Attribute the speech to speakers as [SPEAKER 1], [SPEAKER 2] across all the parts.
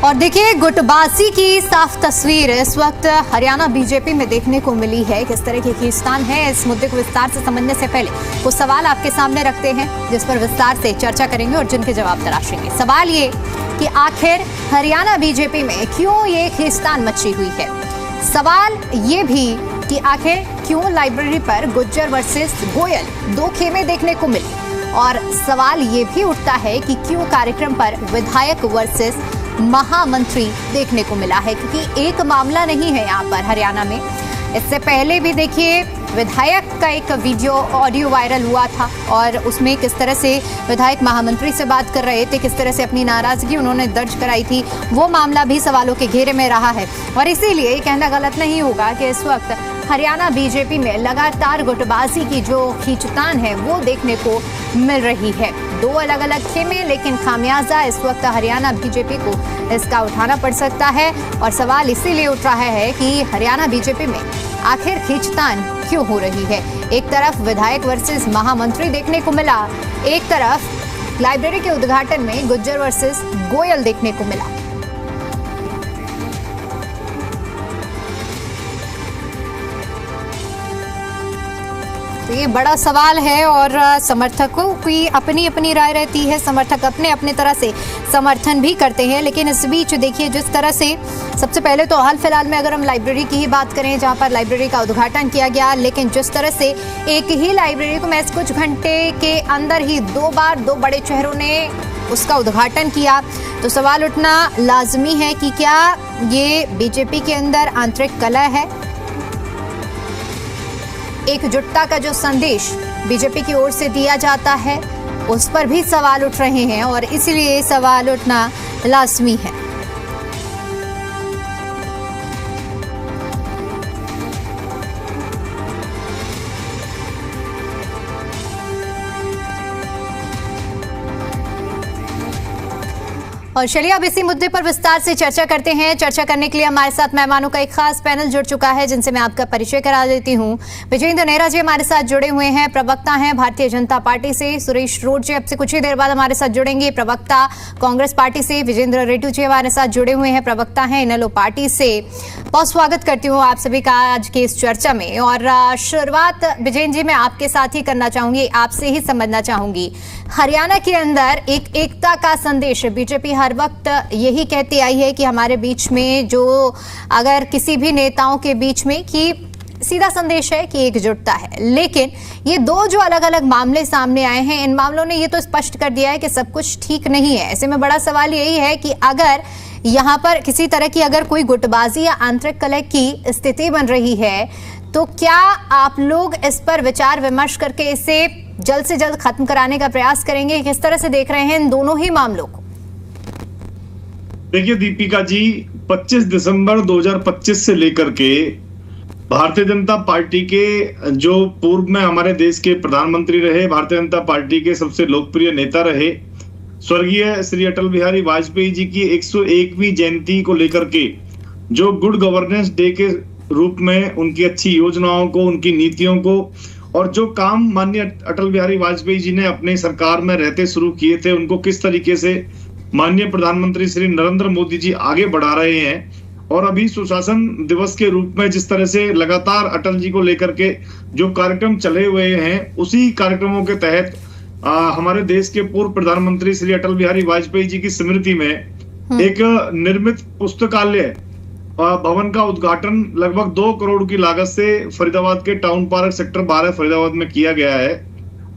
[SPEAKER 1] और देखिए गुटबाजी की साफ तस्वीर इस वक्त हरियाणा बीजेपी में देखने को मिली है। किस तरह की खींचतान है, इस मुद्दे को विस्तार से समझने से पहले कुछ सवाल आपके सामने रखते हैं जिस पर विस्तार से चर्चा करेंगे और जिनके जवाब तलाशेंगे। सवाल ये कि आखिर हरियाणा बीजेपी में क्यों ये खींचतान मची हुई है। सवाल ये भी कि आखिर क्यों लाइब्रेरी पर गुज्जर वर्सेस गोयल दो खेमे देखने को मिले, और सवाल ये भी उठता है कि क्यों कार्यक्रम पर विधायक वर्सेस महामंत्री देखने को मिला है, क्योंकि एक मामला नहीं है यहाँ पर हरियाणा में। इससे पहले भी देखिए विधायक का एक वीडियो ऑडियो वायरल हुआ था और उसमें किस तरह से विधायक महामंत्री से बात कर रहे थे, किस तरह से अपनी नाराजगी उन्होंने दर्ज कराई थी, वो मामला भी सवालों के घेरे में रहा है। और इसीलिए ये कहना गलत नहीं होगा कि इस वक्त हरियाणा बीजेपी में लगातार गुटबाजी की जो खींचतान है वो देखने को मिल रही है। दो अलग अलग खेमे, लेकिन खामियाजा इस वक्त हरियाणा बीजेपी को इसका उठाना पड़ सकता है। और सवाल इसीलिए उठ रहा है कि हरियाणा बीजेपी में आखिर खींचतान क्यों हो रही है। एक तरफ विधायक वर्सेस महामंत्री देखने को मिला, एक तरफ लाइब्रेरी के उद्घाटन में गुज्जर वर्सेस गोयल देखने को मिला। तो ये बड़ा सवाल है और समर्थकों की अपनी अपनी राय रहती है, समर्थक अपने अपने तरह से समर्थन भी करते हैं। लेकिन इस बीच देखिए जिस तरह से सबसे पहले तो हाल फिलहाल में अगर हम लाइब्रेरी की ही बात करें जहां पर लाइब्रेरी का उद्घाटन किया गया, लेकिन जिस तरह से एक ही लाइब्रेरी को महज कुछ घंटे के अंदर ही दो बार दो बड़े चेहरों ने उसका उद्घाटन किया, तो सवाल उठना लाजमी है कि क्या ये बीजेपी के अंदर आंतरिक कलह है। एकजुटता का जो संदेश बीजेपी की ओर से दिया जाता है उस पर भी सवाल उठ रहे हैं और इसलिए सवाल उठना लाजमी है। और चलिए अब इसी मुद्दे पर विस्तार से चर्चा करते हैं। चर्चा करने के लिए हमारे साथ मेहमानों का एक खास पैनल जुड़ चुका है जिनसे मैं आपका परिचय करा देती हूं। विजेंद्र नेहरा जी हमारे साथ जुड़े हुए हैं, प्रवक्ता हैं भारतीय जनता पार्टी से। सुरेश रोड जी अब से कुछ ही देर बाद हमारे साथ जुड़ेंगे, प्रवक्ता कांग्रेस पार्टी से। विजेंद्र रेड्डी जी हमारे साथ जुड़े हुए हैं, प्रवक्ता हैं इनेलो पार्टी से। बहुत स्वागत करती हूँ आप सभी का आज की इस चर्चा में। और शुरुआत विजेंद्र जी मैं आपके साथ ही करना चाहूंगी, आपसे ही समझना चाहूंगी। हरियाणा के अंदर एक एकता का संदेश बीजेपी हर वक्त यही कहती आई है कि हमारे बीच में जो अगर किसी भी नेताओं के बीच में कि सीधा संदेश है कि एकजुटता है, लेकिन ये दो जो अलग अलग मामले सामने आए हैं इन मामलों ने ये तो स्पष्ट कर दिया है कि सब कुछ ठीक नहीं है। ऐसे में बड़ा सवाल यही है कि अगर यहाँ पर किसी तरह की अगर कोई गुटबाजी या आंतरिक कलह की स्थिति बन रही है तो क्या आप लोग इस पर विचार विमर्श करके इसे जल्द से जल्द खत्म कराने का प्रयास करेंगे। किस तरह से देख रहे हैं इन दोनों ही मामलों को?
[SPEAKER 2] देखिए दीपिका जी, 25 दिसंबर 2025 से लेकर के भारतीय जनता पार्टी के जो पूर्व में हमारे देश के प्रधानमंत्री रहे, भारतीय जनता पार्टी के सबसे लोकप्रिय नेता रहे, स्वर्गीय श्री अटल बिहारी वाजपेयी जी की 101वीं जयंती को लेकर के जो गुड गवर्नेंस डे के रूप में उनकी अच्छी योजनाओं को, उनकी नीतियों को और जो काम माननीय अटल बिहारी वाजपेयी जी ने अपने सरकार में रहते शुरू किए थे उनको किस तरीके से माननीय प्रधानमंत्री श्री नरेंद्र मोदी जी आगे बढ़ा रहे हैं। और अभी सुशासन दिवस के रूप में जिस तरह से लगातार अटल जी को लेकर के जो कार्यक्रम चले हुए हैं, उसी कार्यक्रमों के तहत हमारे देश के पूर्व प्रधानमंत्री श्री अटल बिहारी वाजपेयी जी की स्मृति में एक निर्मित पुस्तकालय भवन का उद्घाटन लगभग 2 करोड़ की लागत से फरीदाबाद के टाउन पार्क सेक्टर 12 फरीदाबाद में किया गया है।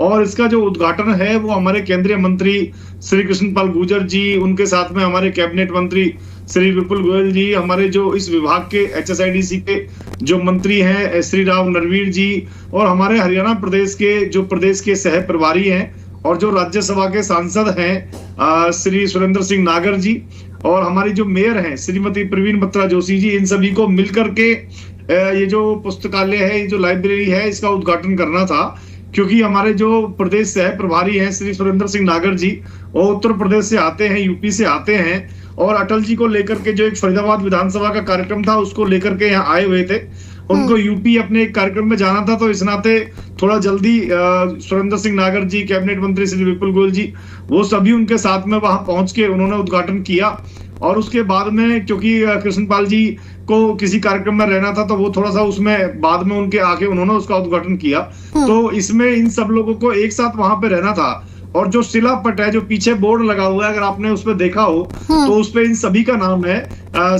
[SPEAKER 2] और इसका जो उद्घाटन है वो हमारे केंद्रीय मंत्री श्री कृष्णपाल गुर्जर जी, उनके साथ में हमारे कैबिनेट मंत्री श्री विपुल गोयल जी, हमारे जो इस विभाग के HSIDC के जो मंत्री हैं श्री राव नरवीर जी, और हमारे हरियाणा प्रदेश के जो प्रदेश के सह प्रभारी हैं और जो राज्यसभा के सांसद हैं श्री सुरेंद्र सिंह नागर जी, और हमारी जो मेयर हैं श्रीमती प्रवीण बत्रा जोशी जी, इन सभी को मिलकर के ये जो पुस्तकालय है, ये जो लाइब्रेरी है, इसका उद्घाटन करना था। क्योंकि हमारे जो प्रदेश सह प्रभारी हैं श्री सुरेंद्र सिंह नागर जी, वो उत्तर प्रदेश से आते हैं, यूपी से आते हैं, और अटल जी को लेकर के जो एक फरीदाबाद विधानसभा का कार्यक्रम था उसको लेकर के यहाँ आए हुए थे। उनको यूपी अपने एक कार्यक्रम में जाना था, तो इस नाते थोड़ा जल्दी सुरेंद्र सिंह नागर जी, कैबिनेट मंत्री श्री विपुल गोयल जी, वो सभी उनके साथ में वहां पहुंच के उन्होंने उद्घाटन किया। और उसके बाद में क्योंकि कृष्णपाल जी को किसी कार्यक्रम में रहना था तो वो थोड़ा सा उसमें बाद में उनके आके उन्होंने उसका उद्घाटन किया। तो इसमें इन सब लोगों को एक साथ वहां पे रहना था। और जो शिलापट है, जो पीछे बोर्ड लगा हुआ है, अगर आपने उस पर देखा हो तो उस पे इन सभी का नाम है।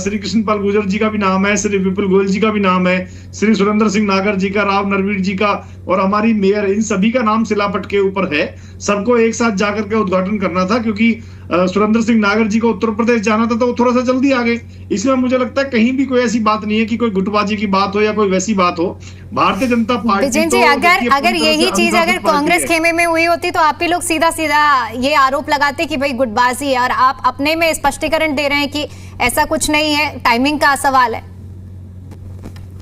[SPEAKER 2] श्री कृष्णपाल गुर्जर जी का भी नाम है, श्री विपुल गोयल जी का भी नाम है, श्री सुरेंद्र सिंह नागर जी का, राव नरवीर जी का और हमारी मेयर, इन सभी का नाम शिलापट के ऊपर है। सबको एक साथ जाकर के उद्घाटन करना था क्योंकि सुरेंद्र सिंह नागर जी को उत्तर प्रदेश जाना था तो वो थोड़ा सा जल्दी आ गए। इसमें मुझे लगता है कहीं भी कोई ऐसी बात नहीं है कि कोई गुटबाजी की बात हो या कोई वैसी बात हो। भारतीय जनता पार्टी
[SPEAKER 1] विजेन जी, अगर यही चीज अगर कांग्रेस खेमे में हुई होती तो आप ही लोग सीधा सीधा ये आरोप लगाते कि भाई गुटबाजी है, और आप अपने में स्पष्टीकरण दे रहे हैं कि ऐसा कुछ नहीं है, टाइमिंग का सवाल है।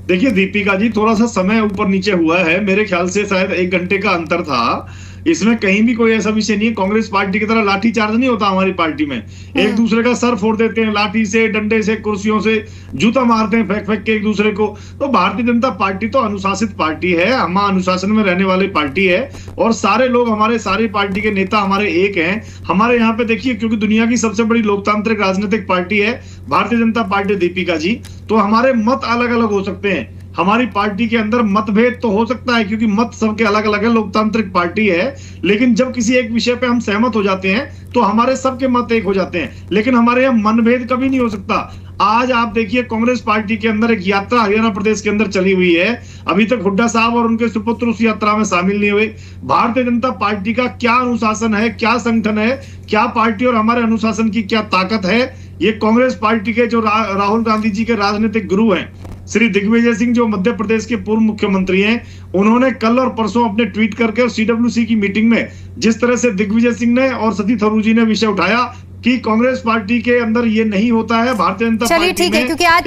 [SPEAKER 2] देखिए दीपिका जी, थोड़ा सा समय ऊपर नीचे हुआ है, मेरे ख्याल से शायद 1 घंटे का अंतर था। इसमें कहीं भी कोई ऐसा विषय नहीं है। कांग्रेस पार्टी की तरह लाठी चार्ज नहीं होता हमारी पार्टी में। एक दूसरे का सर फोड़ देते हैं लाठी से, डंडे से, कुर्सियों से, जूता मारते हैं फेंक फेंक के एक दूसरे को। तो भारतीय जनता पार्टी तो अनुशासित पार्टी है, हम अनुशासन में रहने वाली पार्टी है और सारे लोग, हमारे सारी पार्टी के नेता हमारे एक हैं। हमारे यहाँ पे देखिए, क्योंकि दुनिया की सबसे बड़ी लोकतांत्रिक राजनीतिक पार्टी है भारतीय जनता पार्टी दीपिका जी, तो हमारे मत अलग अलग हो सकते हैं। हमारी पार्टी के अंदर मतभेद तो हो सकता है क्योंकि मत सबके अलग अलग है, लोकतांत्रिक पार्टी है, लेकिन जब किसी एक विषय पे हम सहमत हो जाते हैं तो हमारे सबके मत एक हो जाते हैं। लेकिन हमारे यहाँ मनभेद कभी नहीं हो सकता। आज आप देखिए, कांग्रेस पार्टी के अंदर एक यात्रा हरियाणा प्रदेश के अंदर चली हुई है, अभी तक हुड्डा साहब और उनके सुपुत्र उस यात्रा में शामिल नहीं हुए। भारतीय जनता पार्टी का क्या अनुशासन है, क्या संगठन है, क्या पार्टी और हमारे अनुशासन की क्या ताकत है, ये कांग्रेस पार्टी के जो राहुल गांधी जी के राजनीतिक गुरु हैं श्री दिग्विजय सिंह, जो मध्य प्रदेश के पूर्व मुख्यमंत्री हैं, उन्होंने कल और परसों अपने ट्वीट करके और सीडब्ल्यूसी की मीटिंग में जिस तरह से दिग्विजय सिंह ने और सती थरूर जी ने विषय उठाया कि कांग्रेस पार्टी के अंदर ये नहीं होता है, भारतीय जनता पार्टी।
[SPEAKER 1] चलिए ठीक है, क्योंकि आज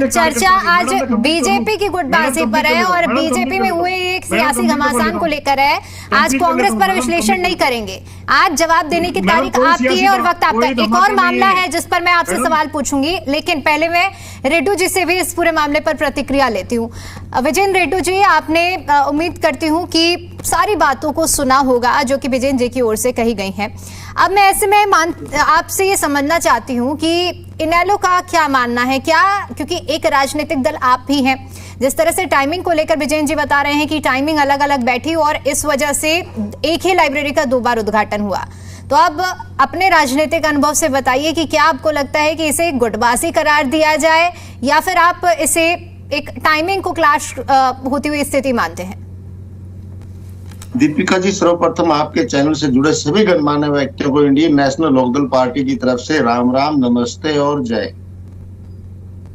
[SPEAKER 1] चर्चा आज बीजेपी की गुटबाजी पर है और बीजेपी में हुए एक सियासी घमासान को लेकर है। आज कांग्रेस पर विश्लेषण नहीं करेंगे, आज जवाब देने की तारीख आपकी है और वक्त आपका। एक और मामला है जिस पर मैं आपसे सवाल पूछूंगी, लेकिन पहले मैं रेड्डू जी से भी इस पूरे मामले पर प्रतिक्रिया लेती हूँ। विजेन रेड्डू जी, आपने उम्मीद करती हूँ कि सारी बातों को सुना होगा जो कि विजेन जी की ओर से कही गई हैं। अब मैं ऐसे में आपसे ये समझना चाहती हूँ कि इनेलो का क्या मानना है, क्या, क्योंकि एक राजनीतिक दल आप भी हैं, जिस तरह से टाइमिंग को लेकर विजेन जी बता रहे हैं कि टाइमिंग अलग अलग बैठी और इस वजह से एक ही लाइब्रेरी का 2 बार उद्घाटन हुआ। तो अब अपने राजनीतिक अनुभव से बताइए कि क्या आपको लगता है कि इसे गुटबाजी करार दिया जाए या फिर आप इसे एक टाइमिंग को क्लैश होती हुई स्थिति मानते हैं?
[SPEAKER 3] दीपिका जी, सर्वप्रथम आपके चैनल से जुड़े सभी गणमान्य व्यक्तियों को इंडियन नेशनल लोकदल पार्टी की तरफ से राम राम, नमस्ते और जय।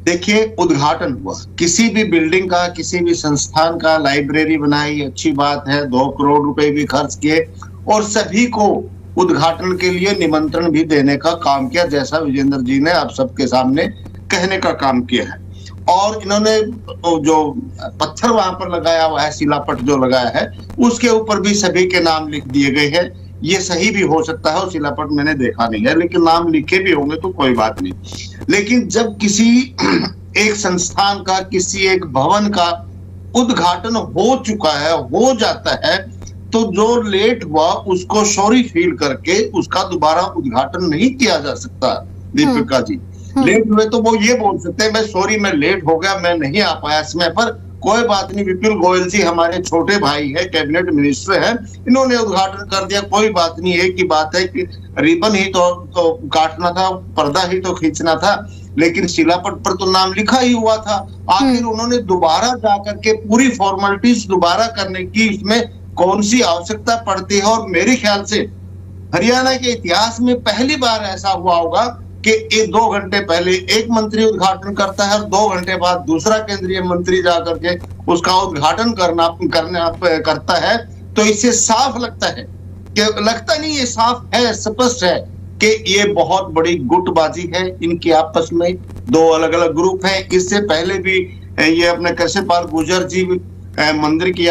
[SPEAKER 3] देखिए, उद्घाटन हुआ किसी भी बिल्डिंग का, किसी भी संस्थान का, लाइब्रेरी बनाई, अच्छी बात है, 2 करोड़ रुपए भी खर्च किए और सभी को उद्घाटन के लिए निमंत्रण भी देने का काम किया, जैसा विजेंद्र जी ने आप सबके सामने कहने का काम किया है। और इन्होंने जो पत्थर वहां पर लगाया हुआ है, शिलापट जो लगाया है, उसके ऊपर भी सभी के नाम लिख दिए गए हैं। ये सही भी हो सकता है, शिलापट मैंने देखा नहीं है, लेकिन नाम लिखे भी होंगे तो कोई बात नहीं। लेकिन जब किसी एक संस्थान का, किसी एक भवन का उद्घाटन हो चुका है, हो जाता है, तो जो लेट हुआ उसको सॉरी फील करके उसका दोबारा उद्घाटन नहीं किया जा सकता। दीपिका जी, लेट हुए तो वो ये बोल सकते हैं, मैं सॉरी, मैं लेट हो गया, मैं नहीं आ पाया समय पर, कोई बात नहीं। विपुल गोयल जी हमारे छोटे भाई है, कैबिनेट मिनिस्टर है, इन्होंने उद्घाटन कर दिया, कोई बात नहीं। एक ही बात है कि रिबन ही तो काटना था, पर्दा ही तो खींचना था, लेकिन शिलापट पर तो नाम लिखा ही हुआ था। आखिर उन्होंने दोबारा जाकर के पूरी फॉर्मेलिटीज दोबारा करने की इसमें कौन सी आवश्यकता पड़ती है? और मेरे ख्याल से हरियाणा के इतिहास में पहली बार ऐसा हुआ होगा कि 2 घंटे पहले एक मंत्री उद्घाटन करता है और 2 घंटे बाद दूसरा केंद्रीय मंत्री जाकर के उसका उद्घाटन करता है। तो इससे साफ लगता है कि, लगता नहीं, ये साफ है, स्पष्ट है कि ये बहुत बड़ी गुटबाजी है इनकी आपस में। 2 अलग अलग ग्रुप हैं। इससे पहले भी ये अपने कृष्णपाल गुर्जर जी मंदिर की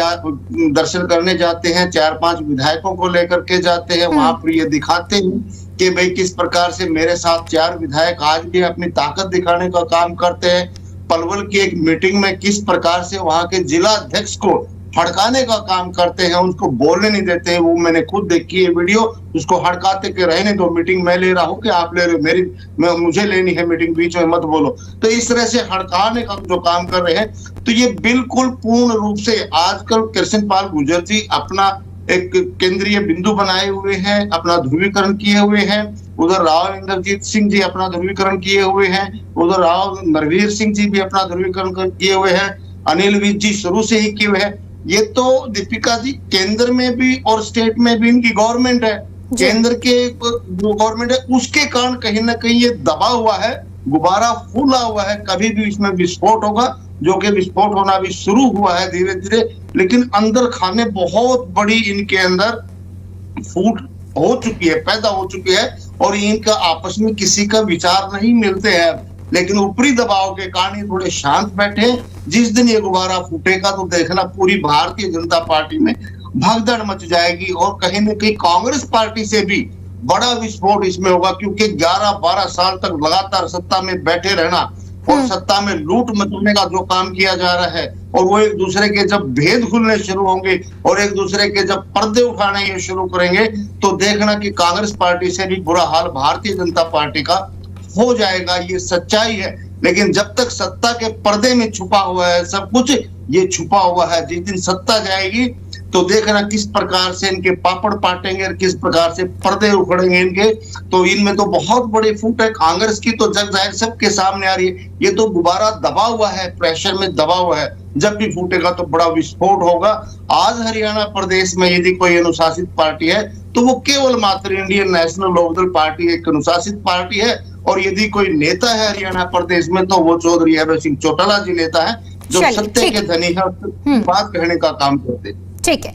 [SPEAKER 3] दर्शन करने जाते हैं, 4-5 विधायकों को लेकर के जाते हैं, वहां पर ये दिखाते हैं कि भाई किस प्रकार से मेरे साथ 4 विधायक आज भी अपनी ताकत दिखाने का काम करते हैं। पलवल की एक मीटिंग में किस प्रकार से वहां के जिला अध्यक्ष को हड़काने का काम करते हैं, उसको बोलने नहीं देते हैं। वो मैंने खुद देखी है वीडियो, उसको हड़काते के रहने दो, मीटिंग मैं ले रहा हूँ कि आप ले रहे हो, मुझे लेनी है मीटिंग, बीच में मत बोलो। तो इस तरह से हड़काने का जो काम कर रहे हैं, तो ये बिल्कुल पूर्ण रूप से आजकल कृष्णपाल गुर्जर जी अपना एक केंद्रीय बिंदु बनाए हुए हैं, अपना ध्रुवीकरण किए हुए हैं। उधर राव इंद्रजीत सिंह जी अपना ध्रुवीकरण किए हुए हैं, उधर राव नरवीर सिंह जी भी अपना ध्रुवीकरण किए हुए हैं, अनिल विज जी शुरू से ही किए हुए हैं। ये तो दीपिका जी केंद्र में भी और स्टेट में भी इनकी गवर्नमेंट है, केंद्र के जो गवर्नमेंट है उसके कारण कहीं ना कहीं ये दबा हुआ है, गुब्बारा फूला हुआ है। कभी भी इसमें विस्फोट होगा, जो कि विस्फोट होना भी शुरू हुआ है धीरे धीरे, लेकिन अंदर खाने बहुत बड़ी इनके अंदर फूट हो चुकी है, पैदा हो चुकी है, और इनका आपस में किसी का विचार नहीं मिलते हैं। लेकिन ऊपरी दबाव के कारण ये थोड़े शांत बैठे। जिस दिन ये गुब्बारा फूटेगा तो देखना पूरी भारतीय जनता पार्टी में भगदड़ मच जाएगी, और कहीं न कहीं कांग्रेस पार्टी से भी बड़ा विस्फोट इसमें होगा, क्योंकि 11-12 साल तक लगातार सत्ता में बैठे रहना और सत्ता में लूट मचाने का जो काम किया जा रहा है, और वो एक दूसरे के जब भेद खुलने शुरू होंगे और एक दूसरे के जब पर्दे उठाने ये शुरू करेंगे, तो देखना कि कांग्रेस पार्टी से भी बुरा हाल भारतीय जनता पार्टी का हो जाएगा। ये सच्चाई है। लेकिन जब तक सत्ता के पर्दे में छुपा हुआ है सब कुछ, ये छुपा हुआ है। जिस दिन सत्ता जाएगी तो देखना किस प्रकार से इनके पापड़ पाटेंगे और किस प्रकार से पर्दे उखड़ेंगे इनके। तो इनमें तो बहुत बड़ी फूट है कांग्रेस की, तो जग जाहिर सबके सामने आ रही है। ये तो गुब्बारा दबा हुआ है, प्रेशर में दबा हुआ है, जब भी फूटेगा तो बड़ा विस्फोट होगा। आज हरियाणा प्रदेश में यदि कोई अनुशासित पार्टी है तो वो केवल मात्र इंडियन नेशनल लोकदल पार्टी एक अनुशासित पार्टी है, और यदि कोई नेता है हरियाणा प्रदेश में तो वो चौधरी अभय सिंह चौटाला जी नेता है, जो सत्य के धनी है, बात कहने का काम करते हैं।
[SPEAKER 1] ठीक है।